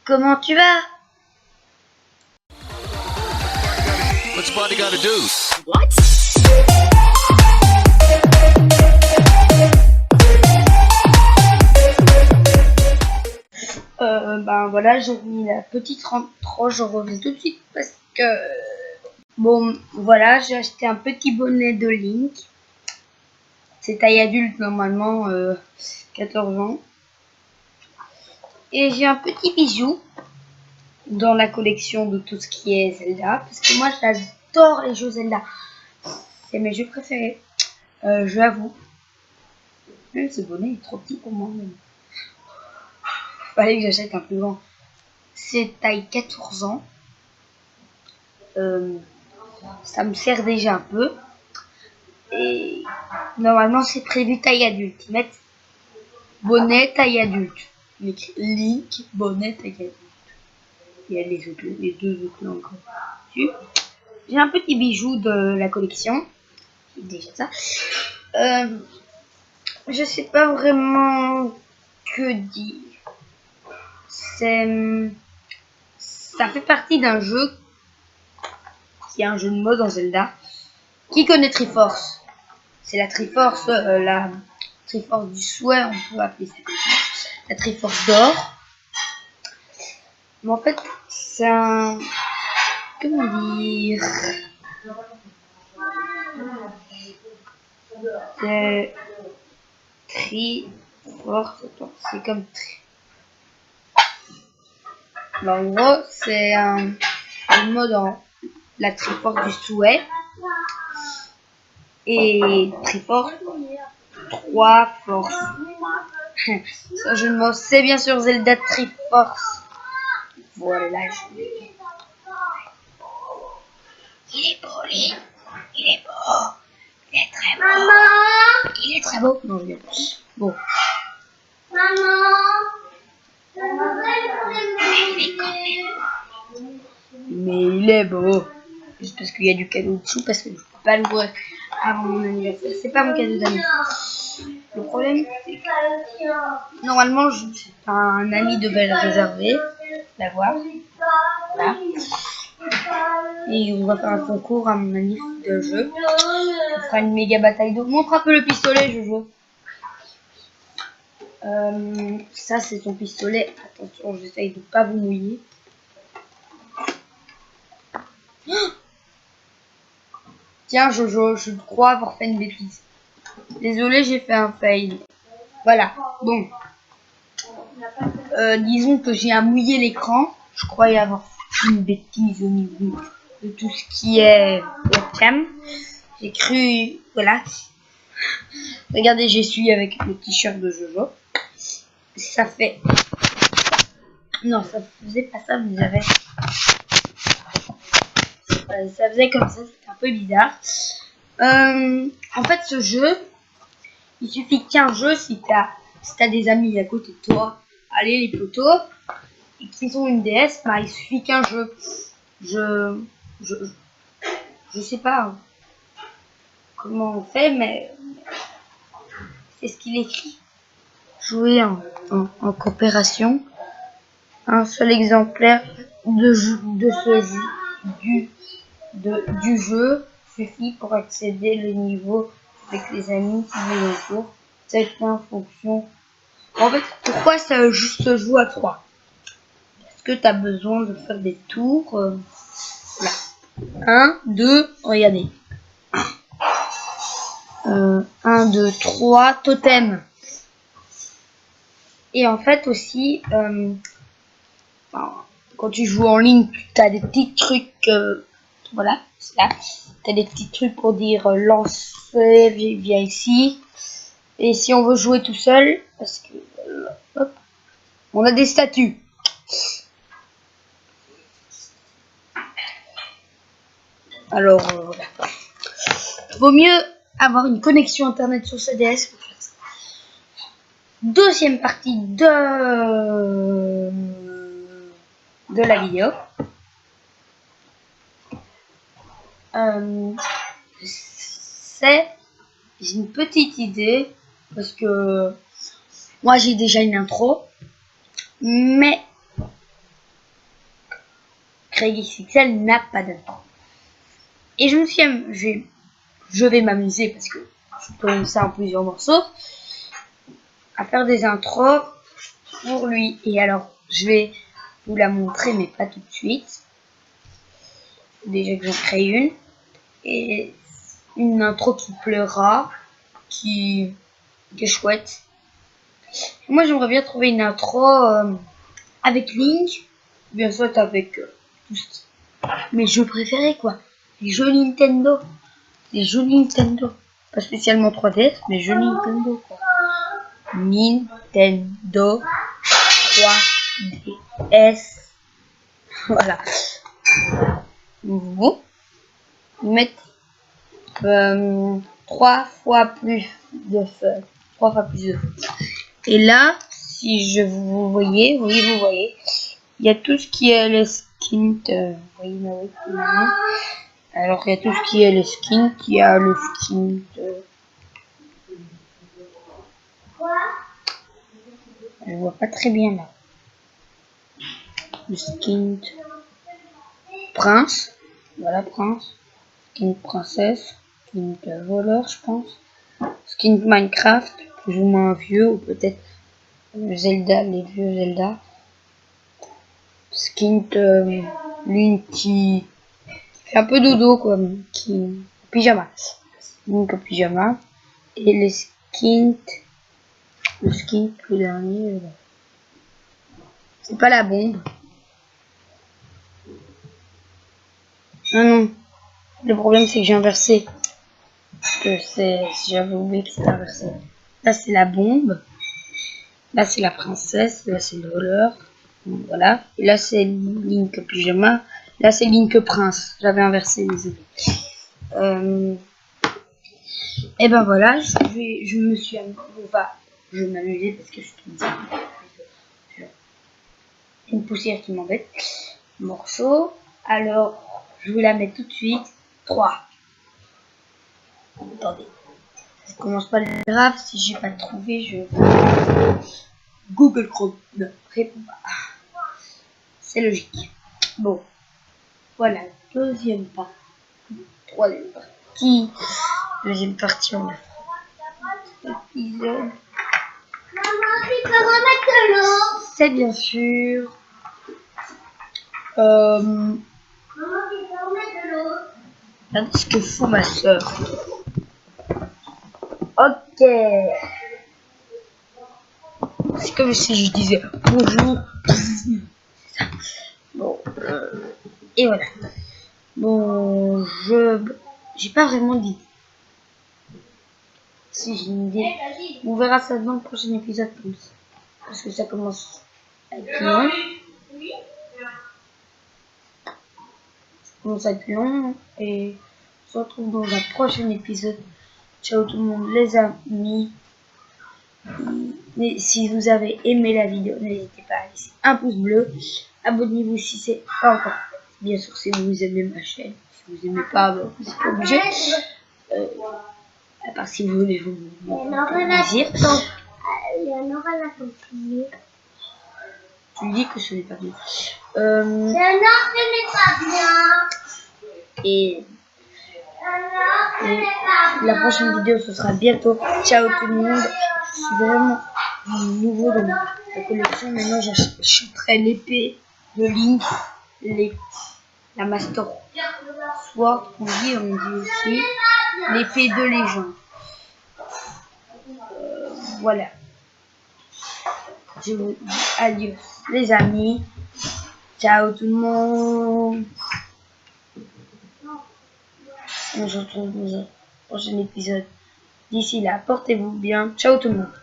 comment tu vas? What's Spotty gotta do? What? Ben voilà, j'ai mis la petite rentrée, je reviens tout de suite parce que bon voilà, j'ai acheté un petit bonnet de Link. C'est taille adulte normalement, 14 ans. Et j'ai un petit bijou dans la collection de tout ce qui est Zelda, parce que moi j'adore les jeux Zelda. C'est mes jeux préférés, je l'avoue. Même ce bonnet est trop petit pour moi. Fallait que j'achète un plus grand. C'est taille 14 ans. Ça me sert déjà un peu. Et normalement c'est prévu taille adulte. Ils mettent bonnet taille adulte. Il écrit Link, bonnet taille adulte. Il y a les deux autres encore dessus. J'ai un petit bijou de la collection. C'est déjà ça. Je sais pas vraiment que dire. Ça fait partie d'un jeu qui est un jeu de mode en Zelda. Qui connaît Triforce? C'est la Triforce du souhait, on peut appeler ça comme ça. La Triforce d'or. Mais en fait, c'est un... Comment dire? C'est Triforce. C'est comme... En gros, c'est un mode en la Triforce du souhait. Et Triforce, 3 forces. Ça, je me sais bien sûr Zelda Triforce. Voilà. Il est beau, lui. Il est beau. Il est très beau. Maman. Il est très beau. Non, je bon. Maman. Mais il est beau. Juste parce qu'il y a du cadeau dessous, parce que je peux pas l'ouvrir avant mon anniversaire. C'est pas mon cadeau d'anniversaire. Le problème, c'est que normalement, un ami devait le réserver, l'avoir. Voilà. Et on va faire un concours à mon ami de jeu. On fera une méga bataille d'eau. Montre un peu le pistolet, Jojo. Ça, c'est son pistolet. Attention, j'essaye de pas vous mouiller. Tiens, Jojo, je crois avoir fait une bêtise. Désolé, j'ai fait un fail. Voilà. Bon. Disons que j'ai à mouiller l'écran. Je croyais avoir fait une bêtise au niveau de tout ce qui est webcam. J'ai cru... Voilà. Regardez, j'essuie avec le t-shirt de Jojo. Ça fait... Non, ça faisait pas ça, vous avez... Ça faisait comme ça, c'était un peu bizarre. En fait, ce jeu, il suffit qu'un jeu, si t'as des amis à côté de toi, allez les potos, et qu'ils ont une DS, bah, il suffit qu'un jeu. Je sais pas comment on fait, mais c'est ce qu'il écrit. Jouer en coopération. Un seul exemplaire de ce jeu, du jeu suffit pour accéder le niveau avec les amis qui vous entourent. C'est en fonction. En fait, pourquoi ça juste se joue à 3? Est-ce que tu as besoin de faire des tours? Là. 1, 2, regardez. 1, 2, 3, totem. Et en fait aussi, quand tu joues en ligne, tu as des petits trucs, voilà, là. Tu as des petits trucs pour dire lancer, viens ici. Et si on veut jouer tout seul, parce que, hop, on a des statues. Alors, voilà. Vaut mieux avoir une connexion internet sur sa DS pour faire ça. Deuxième partie de la vidéo. J'ai une petite idée, parce que moi j'ai déjà une intro, mais Craig XXL n'a pas d'intro. Et je me suis je vais m'amuser parce que je peux ça en plusieurs morceaux à faire des intros pour lui. Et alors je vais vous la montrer mais pas tout de suite. Déjà que j'en crée une. Et une intro qui plaira, qui est chouette. Moi j'aimerais bien trouver une intro avec Link, bien sûr avec tous mes jeux préférés quoi. Les jeux Nintendo. Pas spécialement 3DS, mais jeux Nintendo quoi. Nintendo 3DS. Voilà. Vous mettez 3 fois plus de fun. 3 fois plus de fun. Et là, si je vous voyez, oui vous voyez, il y a tout ce qui est les skins. Vous voyez ma alors il y a tout ce qui est les skins, qui a le skin je vois pas très bien là. Le skin prince, voilà prince, skin princesse, skin voleur je pense, skin Minecraft, plus ou moins vieux ou peut-être Zelda, les vieux Zelda, skin Link qui fait un peu dodo quoi, qui pyjama, Link au pyjama, et les skins, le skin le dernier, c'est pas la bombe. Ah non, le problème c'est que j'ai inversé. J'avais oublié que c'était inversé. Là c'est la bombe. Là c'est la princesse. Là c'est le voleur. Voilà. Et là c'est Link pyjama. Là c'est Link prince. J'avais inversé les autres. Et ben voilà. Je me suis amusé. Je vais m'amuser parce que c'est une poussière qui m'embête. Morceau. Alors. Je vais la mettre tout de suite. 3. Attendez. Ça commence pas le grave. Si j'ai pas trouvé, je... Google Chrome ne répond pas. C'est logique. Bon. Voilà. Deuxième partie. Troisième partie. Deuxième partie. On a l'épisode. C'est bien sûr. Regardez ce que fout ma soeur. Ok. C'est comme si je disais bonjour. Bon. Et voilà. Bon, j'ai pas vraiment d'idée. Si j'ai une idée, on verra ça dans le prochain épisode plus. Parce que ça commence à être long. Ça va être long et on se retrouve dans un prochain épisode. Ciao tout le monde les amis. Et si vous avez aimé la vidéo, n'hésitez pas à laisser un pouce bleu. Abonnez-vous si c'est pas encore fait. Bien sûr si vous aimez ma chaîne. Si vous aimez pas, bah, c'est pas obligé. À part si vous voulez vous plaisir. Il y en aura la continuer. Tu dis que ce n'est pas bien. Ce n'est pas bien. Et la prochaine vidéo ce sera bientôt. Ciao tout le monde. Je suis vraiment nouveau dans la collection. Maintenant j'achèterai l'épée de Link, la Master Sword, on dit aussi l'épée de légende. Voilà. Je vous dis adieu les amis. Ciao tout le monde. On se retrouve dans un prochain épisode. D'ici là, portez-vous bien. Ciao tout le monde.